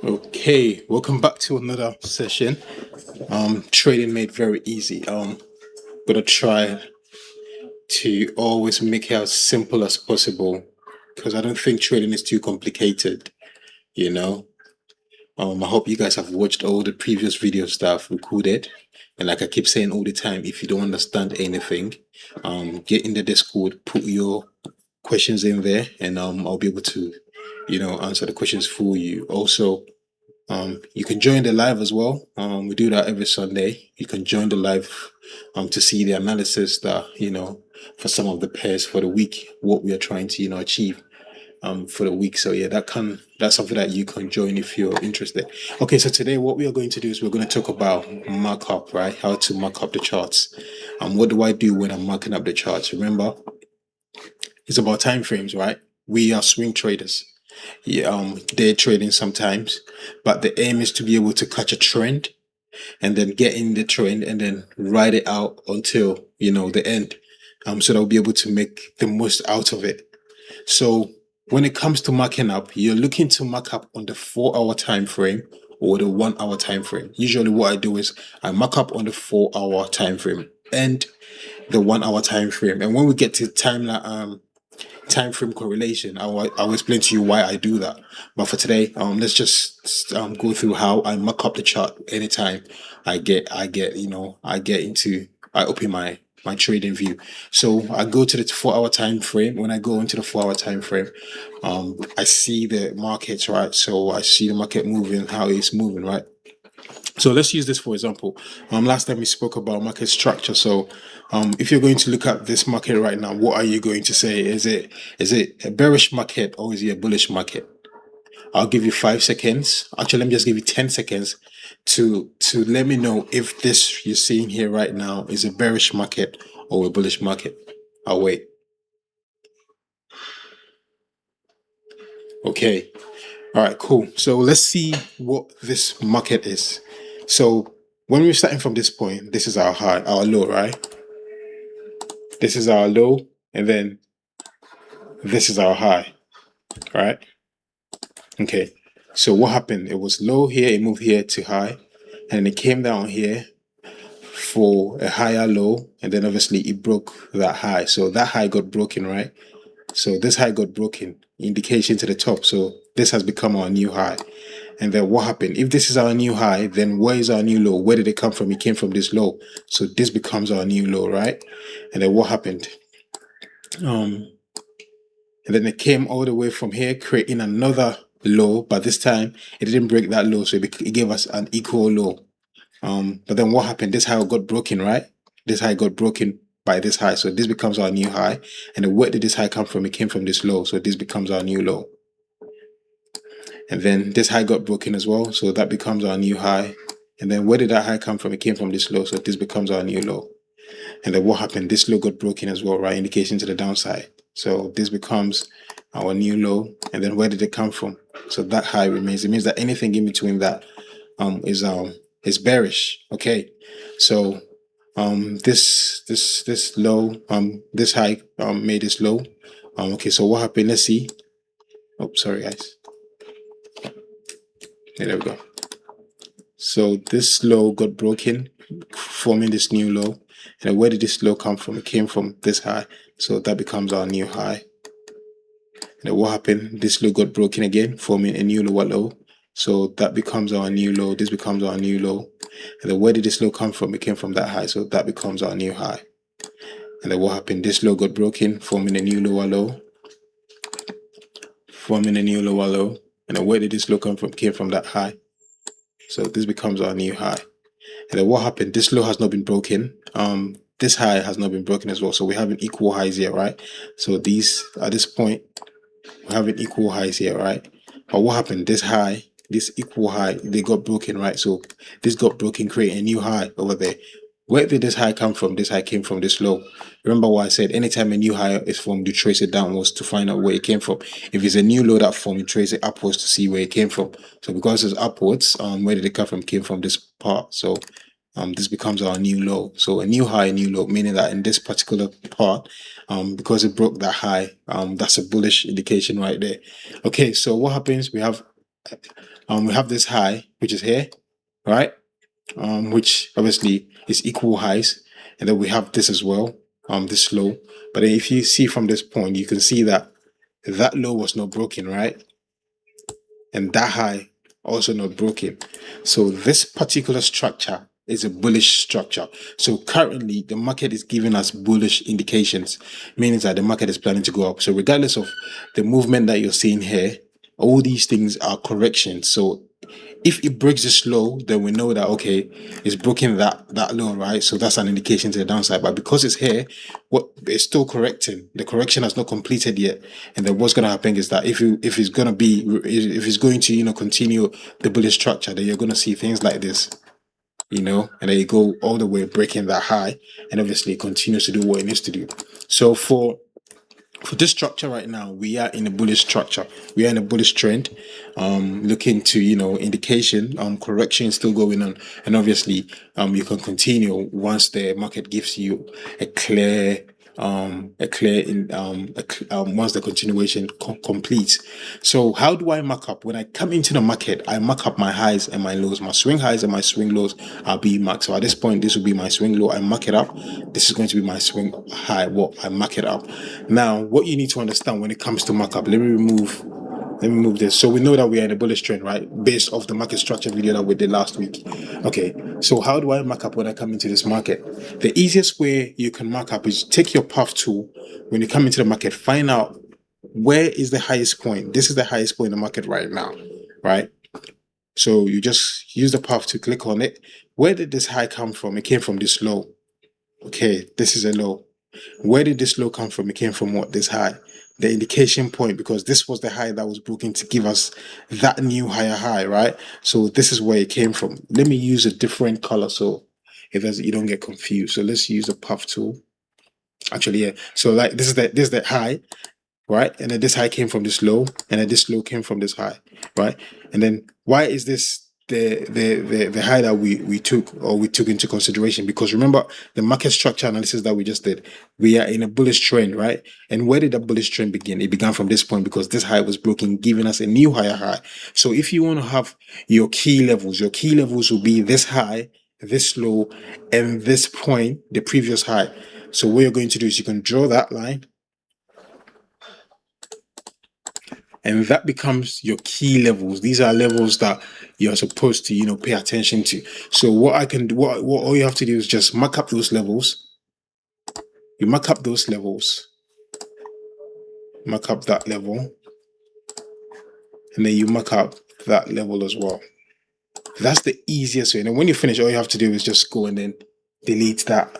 Okay, welcome back to another session. Trading made very easy. Gonna try to always make it as simple as possible because I don't think trading is too complicated. You know. I hope you guys have watched all the previous videos that I've recorded. And like I keep saying all the time, if you don't understand anything, get in the Discord, put your questions in there, and I'll be able to, answer the questions for you. Also, you can join the live as well. We do that every Sunday. You can join the live to see the analysis that, for some of the pairs for the week, what we are trying to, achieve for the week. So yeah, that's something that you can join if you're interested. Okay, so today what we are going to do is we're going to talk about markup, right? How to mark up the charts. What do I do when I'm marking up the charts? Remember, it's about time frames, right? We are swing traders. Yeah, day trading sometimes, but the aim is to be able to catch a trend and then get in the trend and then ride it out until the end. So that we'll be able to make the most out of it. So when it comes to marking up, you're looking to mark up on the 4 hour time frame or the 1 hour time frame. Usually what I do is I mark up on the 4 hour time frame and the 1 hour time frame. And when we get to time frame correlation, I'll explain to you why I do that. But for today, let's just go through how I mark up the chart anytime I open my trading view. So I go to the 4 hour time frame. When I go into the 4 hour time frame, I see the markets, right? So I see the market moving, how it's moving, right? So let's use this for example. Last time we spoke about market structure. So, if you're going to look at this market right now, what are you going to say? Is it a bearish market or is it a bullish market? I'll give you 5 seconds. Actually, let me just give you 10 seconds to let me know if this you're seeing here right now is a bearish market or a bullish market. I'll wait. Okay. All right. Cool. So let's see what this market is. So when we're starting from this point, this is our high, our low, right? This is our low, and then this is our high, right? Okay. So what happened? It was low here, it moved here to high, and it came down here for a higher low, and then obviously it broke that high. So that high got broken, right? So this high got broken, indication to the top. So this has become our new high. And then what happened? If this is our new high, then where is our new low? Where did it come from? It came from this low. So this becomes our new low, right? And then what happened? And then it came all the way from here, creating another low, but this time it didn't break that low, so it gave us an equal low. But then what happened? This high got broken, right? This high got broken by this high, so this becomes our new high. And then where did this high come from? It came from this low, so this becomes our new low. And then this high got broken as well, so that becomes our new high. And then where did that high come from? It came from this low, so this becomes our new low. And then what happened? This low got broken as well, right? Indication to the downside. So this becomes our new low. And then where did it come from? So that high remains. It means that anything in between that is bearish. Okay. So this low, this high made this low. Okay, so what happened? Let's see. Oh, sorry guys. Yeah, there we go. So this low got broken, forming this new low. And where did this low come from? It came from this high. So that becomes our new high. And what happened? This low got broken again, forming a new lower low. So that becomes our new low. This becomes our new low. And then where did this low come from? It came from that high. So that becomes our new high. And then what happened? This low got broken, forming a new lower low. Forming a new lower low. And then where did this low come from? It came from that high. So this becomes our new high. And then what happened? This low has not been broken. This high has not been broken as well. So we have an equal highs here, right? So these, at this point, we have an equal highs here, right? But what happened? This high, this equal high, they got broken, right? So this got broken, creating a new high over there. Where did this high come from? This high came from this low. Remember what I said, anytime a new high is formed, you trace it downwards to find out where it came from. If it's a new low that formed, you trace it upwards to see where it came from. So because it's upwards, where did it come from? It came from this part. So this becomes our new low. So a new high, a new low, meaning that in this particular part, because it broke that high, that's a bullish indication right there. Okay, so what happens? We have we have this high, which is here, right? Which obviously is equal highs, and then we have this as well, this low. But then if you see from this point, you can see that that low was not broken, right? And that high also not broken. So this particular structure is a bullish structure. So currently the market is giving us bullish indications, meaning that the market is planning to go up. So regardless of the movement that you're seeing here, all these things are corrections. So if it breaks this low, then we know that, okay, it's broken that low, right? So that's an indication to the downside. But because it's here, what it's still correcting. The correction has not completed yet. And then what's going to happen is that if it's going to continue the bullish structure, then you're going to see things like this, and then you go all the way breaking that high, and obviously it continues to do what it needs to do. So for this structure right now, we are in a bullish structure. We are in a bullish trend. Looking to, indication, correction still going on. And obviously, you can continue once the market gives you a clear, once the continuation completes. So how do I mark up? When I come into the market, I mark up my highs and my lows. My swing highs and my swing lows are being marked. So at this point, this will be my swing low. I mark it up. This is going to be my swing high. Well, I mark it up. Now, what you need to understand when it comes to markup, let me remove this. So we know that we are in a bullish trend, right? Based off the market structure video that we did last week. Okay, so how do I mark up when I come into this market? The easiest way you can mark up is take your path tool. When you come into the market, find out where is the highest point. This is the highest point in the market right now, right? So you just use the path to click on it. Where did this high come from? It came from this low. Okay, this is a low. Where did this low come from? It came from what? This high. The indication point, because this was the high that was broken to give us that new higher high, right? So this is where it came from. Let me use a different color so you don't get confused. So let's use the path tool. Actually, yeah. So like this is the high, right? And then this high came from this low, and then this low came from this high, right? And then why is this the high that we took into consideration? Because remember the market structure analysis that we just did, we are in a bullish trend, right? And where did the bullish trend begin? It began from this point, because this high was broken, giving us a new higher high. So if you want to have your key levels will be this high, this low, and this point, the previous high. So what you're going to do is you can draw that line, and that becomes your key levels. These are levels that you're supposed to, pay attention to. So what all you have to do is just mark up those levels. You mark up those levels, mark up that level, and then you mark up that level as well. That's the easiest way. And then when you finish, all you have to do is just go and then delete that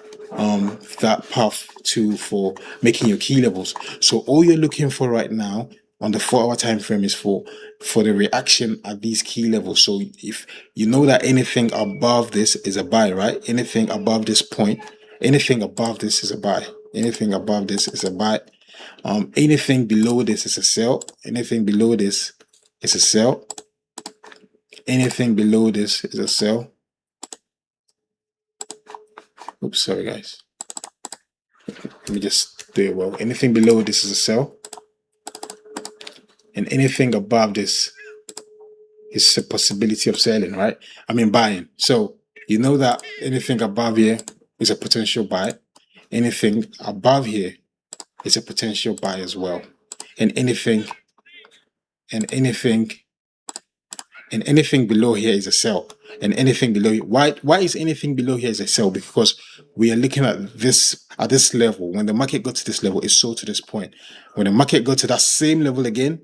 path tool for making your key levels. So all you're looking for right now on the 4-hour time frame is for the reaction at these key levels. So if you know that anything above this is a buy, right? Anything above this point, anything above this is a buy. Anything above this is a buy. Anything below this is a sell. Anything below this is a sell. Anything below this is a sell. Oops, sorry guys. Let me just do it well. Anything below this is a sell. And anything above this is a possibility of selling, right? I mean buying. So you know that anything above here is a potential buy. Anything above here is a potential buy as well. And anything below here is a sell. And anything below, why is anything below here is a sell? Because we are looking at this level. When the market got to this level, it sold to this point. When the market got to that same level again,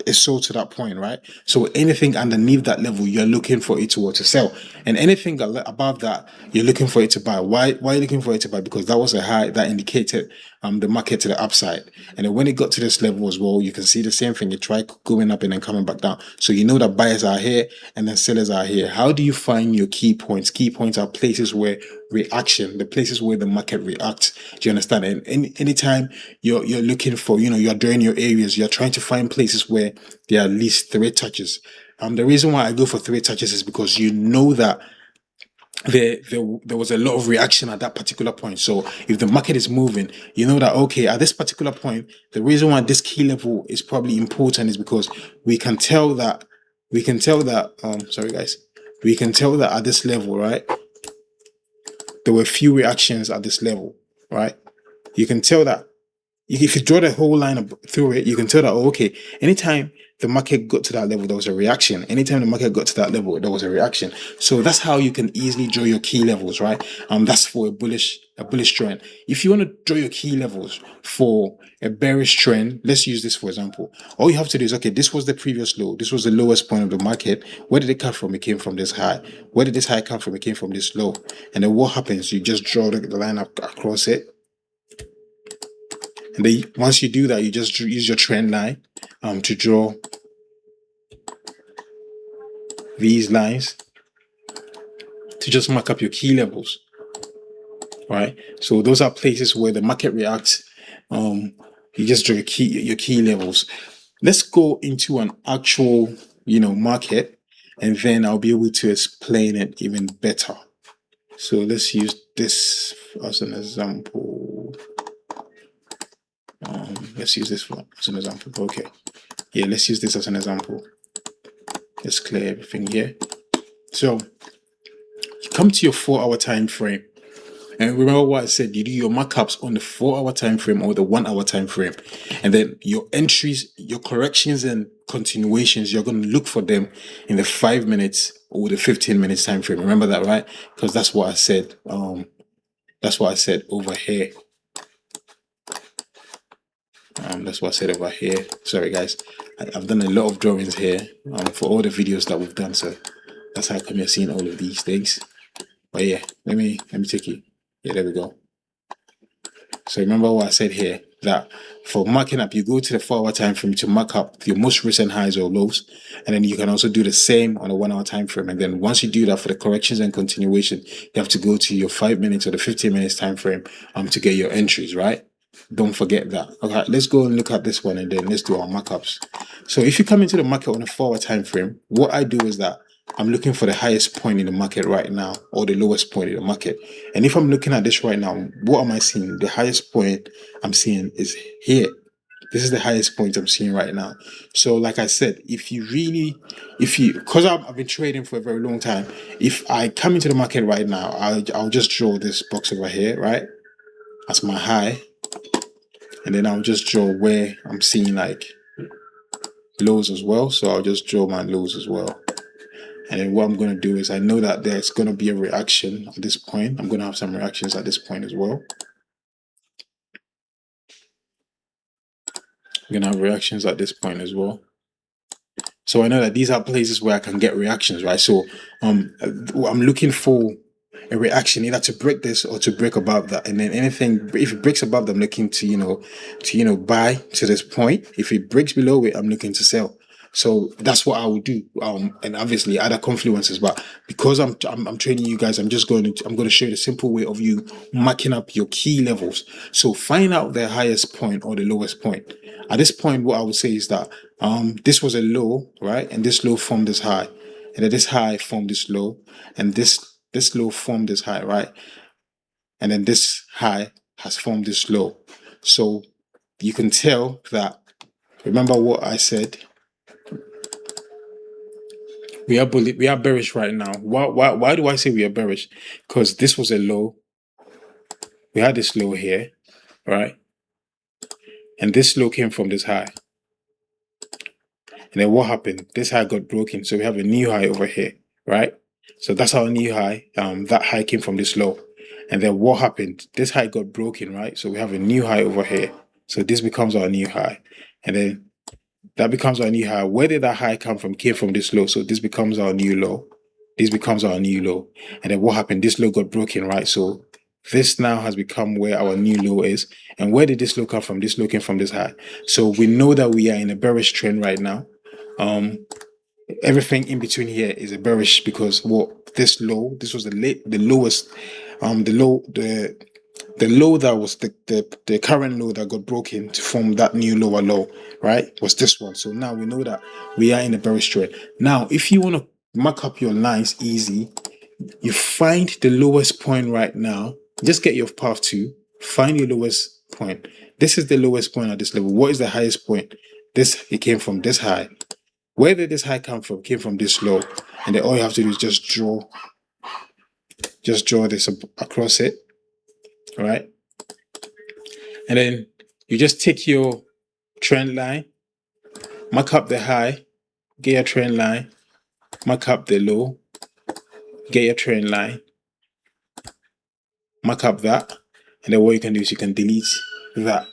it sold to that point, right? So anything underneath that level, you're looking for it to sell, and anything above that, you're looking for it to buy. Why are you looking for it to buy? Because that was a high that indicated the market to the upside. And then when it got to this level as well, you can see the same thing. It tried going up and then coming back down. So you know that buyers are here and then sellers are here. How do you find your key points? Key points are places where the places where the market reacts. Do you understand? And anytime you're looking for, you're drawing your areas, you're trying to find places where there are at least 3 touches. The reason why I go for 3 touches is because you know that there was a lot of reaction at that particular point. So if the market is moving, you know that, okay, at this particular point, the reason why this key level is probably important is because we can tell that we can tell that, sorry guys, we can tell that at this level, right, there were few reactions at this level, right? You can tell that if you draw the whole line through it, you can tell that, oh, okay, anytime the market got to that level, there was a reaction. Anytime the market got to that level, there was a reaction. So that's how you can easily draw your key levels, right? That's for a bullish trend. If you want to draw your key levels for a bearish trend, let's use this for example. All you have to do is, okay, this was the previous low. This was the lowest point of the market. Where did it come from? It came from this high. Where did this high come from? It came from this low. And then what happens? You just draw the line up across it. And then once you do that, you just use your trend line to draw these lines to just mark up your key levels, right? So those are places where the market reacts. You just draw your key levels. Let's go into an actual, market, and then I'll be able to explain it even better. So let's use this as an example. Let's use this as an example. Okay. Yeah, let's use this as an example. Let's clear everything here. So you come to your 4-hour time frame. And remember what I said, you do your markups on the 4-hour time frame or the 1-hour time frame. And then your entries, your corrections and continuations, you're going to look for them in the 5 minutes or the 15 minutes time frame. Remember that, right? Because that's what I said. That's what I said over here. That's what I said over here. Sorry guys, I've done a lot of drawings here for all the videos that we've done, so that's how come you're seeing all of these things. But yeah, let me take you. Yeah, there we go. So remember what I said here, that for marking up, you go to the 4-hour time frame to mark up your most recent highs or lows, and then you can also do the same on a 1-hour time frame. And then once you do that for the corrections and continuation, you have to go to your 5 minutes or the 15 minutes time frame to get your entries, right? Don't forget that. Okay, let's go and look at this one, and then let's do our markups. So if you come into the market on a 4-hour time frame, what I do is that I'm looking for the highest point in the market right now, or the lowest point in the market. And if I'm looking at this right now, what am I seeing? The highest point I'm seeing is here. This is the highest point I'm seeing right now. So like I said, because I've been trading for a very long time, if I come into the market right now, I'll just draw this box over here, right? That's my high. And then I'll just draw where I'm seeing like lows as well. So I'll just draw my lows as well. And then what I'm going to do is, I know that there's going to be a reaction at this point. I'm going to have some reactions at this point as well. I'm going to have reactions at this point as well. So I know that these are places where I can get reactions, right? So I'm looking for a reaction either to break this or to break above that. And then anything, if it breaks above them, I'm looking to buy to this point. If it breaks below it, I'm looking to sell. So that's what I will do. And obviously other confluences, but because I'm training you guys, I'm going to show you the simple way of you marking up your key levels. So find out the highest point or the lowest point. At this point, what I would say is that this was a low, right? And this low formed this high, and then this high formed this low, and this low formed this high, right? And then this high has formed this low. So you can tell that, remember what I said, we are bearish right now. Why do I say we are bearish? Because this was a low. We had this low here, right? And this low came from this high. And then what happened? This high got broken. So we have a new high over here, right? So that's our new high. That high came from this low. And then what happened? This high got broken, right? So we have a new high over here. So this becomes our new high. And then that becomes our new high. Where did that high come from? Came from this low. So this becomes our new low. This becomes our new low. And then what happened? This low got broken, right? So this now has become where our new low is. And where did this low come from? This low came from this high. So we know that we are in a bearish trend right now. Everything in between here is a bearish, because this low, this was the lowest, the low that was the current low that got broken to form that new lower low, right, was this one. So now we know that we are in a bearish trend. Now, if you want to mark up your lines easy, you find the lowest point right now. Just get your path to find your lowest point. This is the lowest point at this level. What is the highest point? It came from this high. Where did this high come from? Came from this low. And then all you have to do is just draw this across it, right? And then you just take your trend line, mark up the high, get your trend line, mark up the low, get your trend line, mark up that, and then what you can do is you can delete that.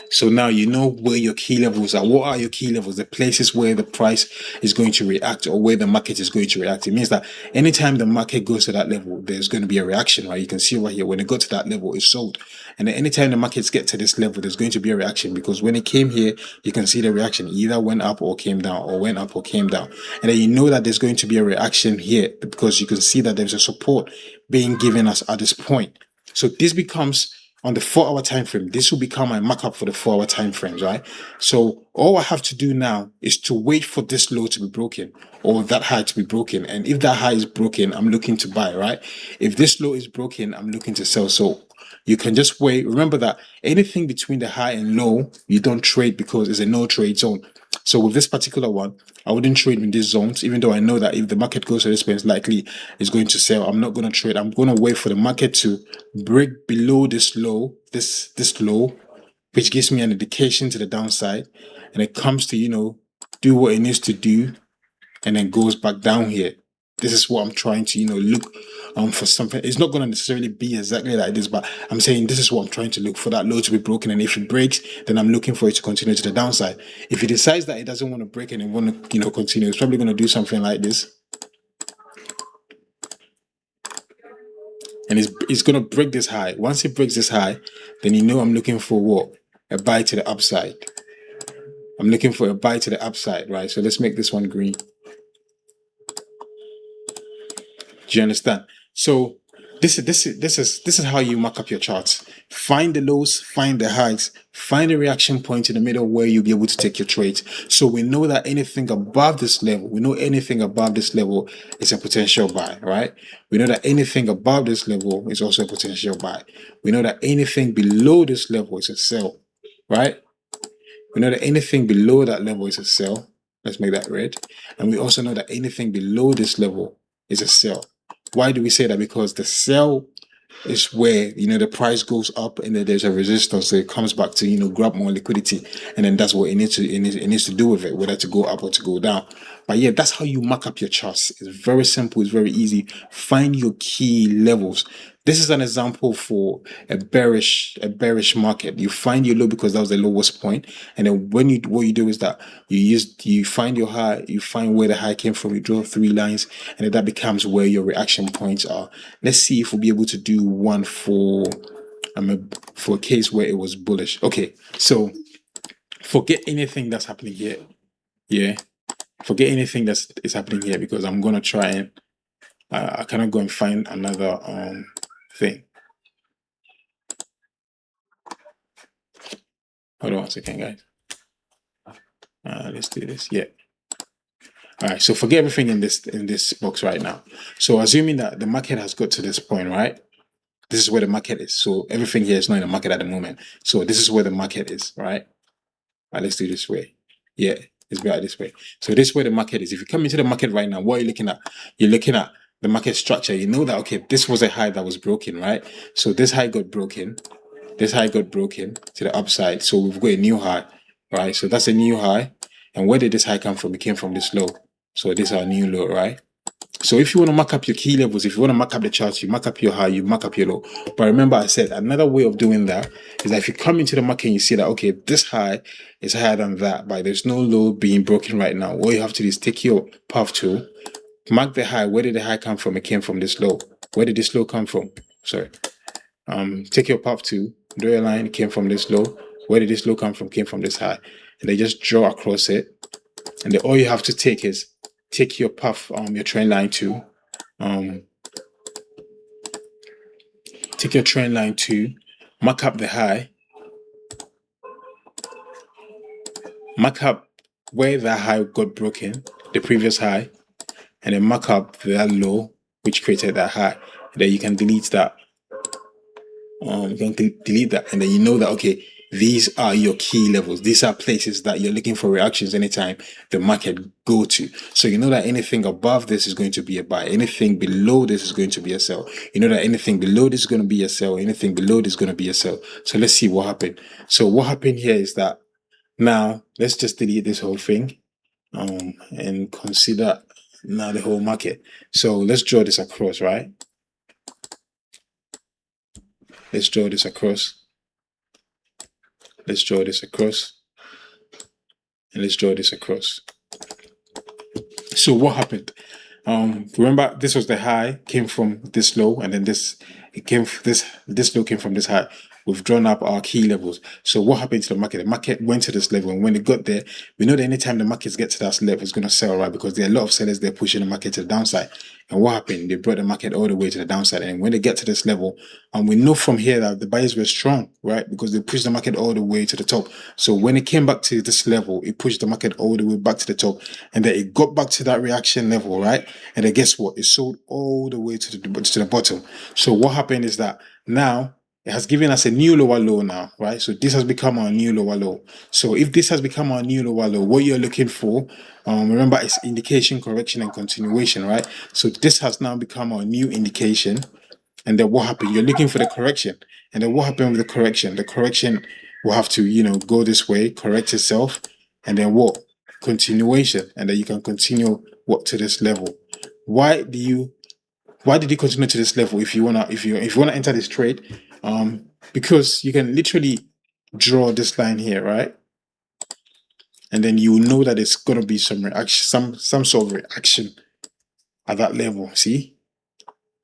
So now you know where your key levels are. What are your key levels? The places where the price is going to react, or where the market is going to react. It means that anytime the market goes to that level, there's going to be a reaction, right? You can see right here, when it got to that level, it's sold. And then anytime the markets get to this level, there's going to be a reaction, because when it came here, you can see the reaction either went up or came down, or went up or came down. And then you know that there's going to be a reaction here, because you can see that there's a support being given us at this point. So this becomes, on the 4-hour time frame, this will become my markup for the 4-hour time frames, right? So all I have to do now is to wait for this low to be broken, or that high to be broken. And if that high is broken, I'm looking to buy, right? If this low is broken, I'm looking to sell. So you can just wait. Remember that anything between the high and low, you don't trade, because it's a no trade zone. So with this particular one, I wouldn't trade in these zones, even though I know that if the market goes to this point, it's likely it's going to sell. I'm not going to trade. I'm going to wait for the market to break below this low, this low, which gives me an indication to the downside. And it comes to, do what it needs to do, and then goes back down here. This is what I'm trying to, look for something. It's not going to necessarily be exactly like this, but I'm saying this is what I'm trying to look for, that low to be broken. And if it breaks, then I'm looking for it to continue to the downside. If it decides that it doesn't want to break and it want to, continue, it's probably going to do something like this. And it's going to break this high. Once it breaks this high, then I'm looking for what? A buy to the upside. I'm looking for a buy to the upside, right? So let's make this one green. Do you understand? So this is how you mark up your charts. Find the lows, find the highs, find a reaction point in the middle where you'll be able to take your trades. So we know that anything above this level, is a potential buy, right? We know that anything above this level is also a potential buy. We know that anything below this level is a sell, right? We know that anything below that level is a sell. Let's make that red. And we also know that anything below this level is a sell. Why do we say that? Because the sell is where, the price goes up and then there's a resistance. So it comes back to, grab more liquidity. And then that's what it needs to do with it, whether to go up or to go down. But yeah, that's how you mark up your charts. It's very simple. It's very easy. Find your key levels. This is an example for a bearish market. You find your low because that was the lowest point, and then what you do is that you find your high, you find where the high came from, you draw 3 lines, and then that becomes where your reaction points are. Let's see if we'll be able to do one for a case where it was bullish. Okay, so forget anything that's happening here. Yeah, forget anything that is happening here, because I'm gonna try and I cannot go and find another thing. Hold on 1 second, guys. Let's do this. Yeah. All right. So forget everything in this box right now. So assuming that the market has got to this point, right? This is where the market is. So everything here is not in the market at the moment. So this is where the market is, right? All right, let's do this way. Yeah, it's better this way. So this is where the market is. If you come into the market right now, what are you looking at? You're looking at the market structure. You know that, okay, this was a high that was broken, right? So this high got broken. This high got broken to the upside. So we've got a new high, right? So that's a new high. And where did this high come from? It came from this low. So this is our new low, right? So if you want to mark up your key levels, if you want to mark up the charts, you mark up your high, you mark up your low. But remember, I said another way of doing that is that if you come into the market and you see that, okay, this high is higher than that, but there's no low being broken right now. All you have to do is take your path tool, mark the high. Where did the high come from? It came from this low. Where did this low come from? Sorry. Take your path tool, draw a line, it came from this low. Where did this low come from? Came from this high. And they just draw across it. And then all you have to take is take your path, your trend line tool. Take your trend line tool, mark up the high, mark up where that high got broken, the previous high, and then mark up that low which created that high. And then you can delete that. You can delete that, and then you know that, okay, these are your key levels. These are places that you're looking for reactions anytime the market go to. So you know that anything above this is going to be a buy. Anything below this is going to be a sell. You know that anything below this is going to be a sell. Anything below this is going to be a sell. So let's see what happened. So what happened here is that now let's just delete this whole thing and consider now the whole market. So let's draw this across, right? Let's draw this across. Let's draw this across. And let's draw this across. So what happened? Remember, this was the high, came from this low, and then this low came from this high. We've drawn up our key levels. So what happened to the market? The market went to this level, and when it got there, we know that anytime the markets get to that level, it's going to sell, right? Because there are a lot of sellers there pushing the market to the downside. And what happened? They brought the market all the way to the downside. And when they get to this level, we know from here that the buyers were strong, right? Because they pushed the market all the way to the top. So when it came back to this level, it pushed the market all the way back to the top. And then it got back to that reaction level, right? And then guess what? It sold all the way to the bottom. So what happened is that now it has given us a new lower low now, right? So this has become our new lower low. So if this has become our new lower low, what you're looking for, remember, it's indication, correction, and continuation, right? So this has now become our new indication. And then what happened? You're looking for the correction. And then what happened with the correction? The correction will have to, go this way, correct itself. And then what? Continuation. And then you can continue what to this level. Why did you continue to this level if you wanna enter this trade? Because you can literally draw this line here, right? And then you know that it's gonna be some reaction, some sort of reaction at that level. See,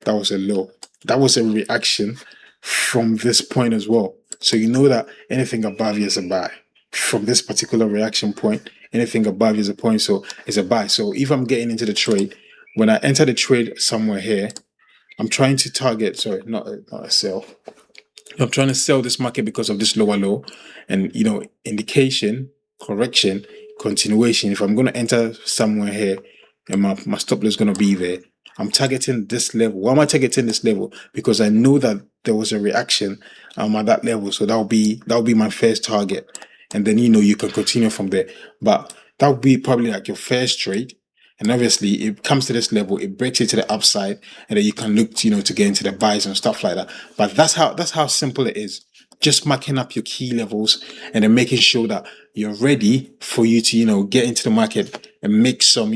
that was a low. That was a reaction from this point as well. So you know that anything above you is a buy. From this particular reaction point, anything above you is a point, so it's a buy. So if I'm getting into the trade, when I enter the trade somewhere here, I'm trying to target, sorry, not a sell. I'm trying to sell this market because of this lower low and, indication, correction, continuation. If I'm going to enter somewhere here and my stop loss is going to be there, I'm targeting this level. Why am I targeting this level? Because I know that there was a reaction at that level. So that'll be my first target. And then, you can continue from there. But that would be probably like your first trade. And obviously, it comes to this level, it breaks it to the upside, and then you can look, to get into the buys and stuff like that. But that's how simple it is. Just marking up your key levels and then making sure that you're ready for you to, get into the market and make some,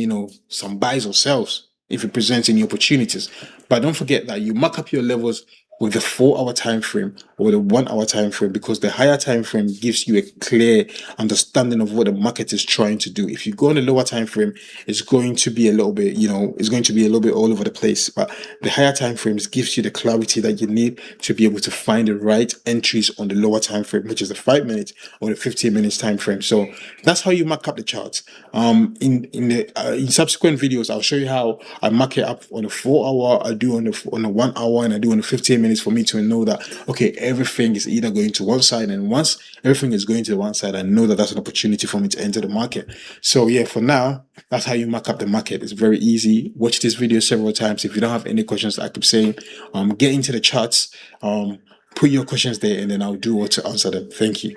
some buys or sells if it presents any opportunities. But don't forget that you mark up your levels with the 4-hour time frame or the 1-hour time frame, because the higher time frame gives you a clear understanding of what the market is trying to do. If you go on the lower time frame, it's going to be a little bit, all over the place. But the higher time frames gives you the clarity that you need to be able to find the right entries on the lower time frame, which is the 5 minutes or the 15 minutes time frame. So that's how you mark up the charts. In subsequent videos, I'll show you how I mark it up on the 4-hour, I do on the 1 hour, and I do on the 15 minutes for me to know that, okay, everything is either going to one side, and once everything is going to the one side, I know that that's an opportunity for me to enter the market. So yeah, for now, that's how you mark up the market. It's very easy. Watch this video several times. If you don't have any questions, I keep saying, get into the charts, put your questions there, and then I'll do what to answer them. Thank you.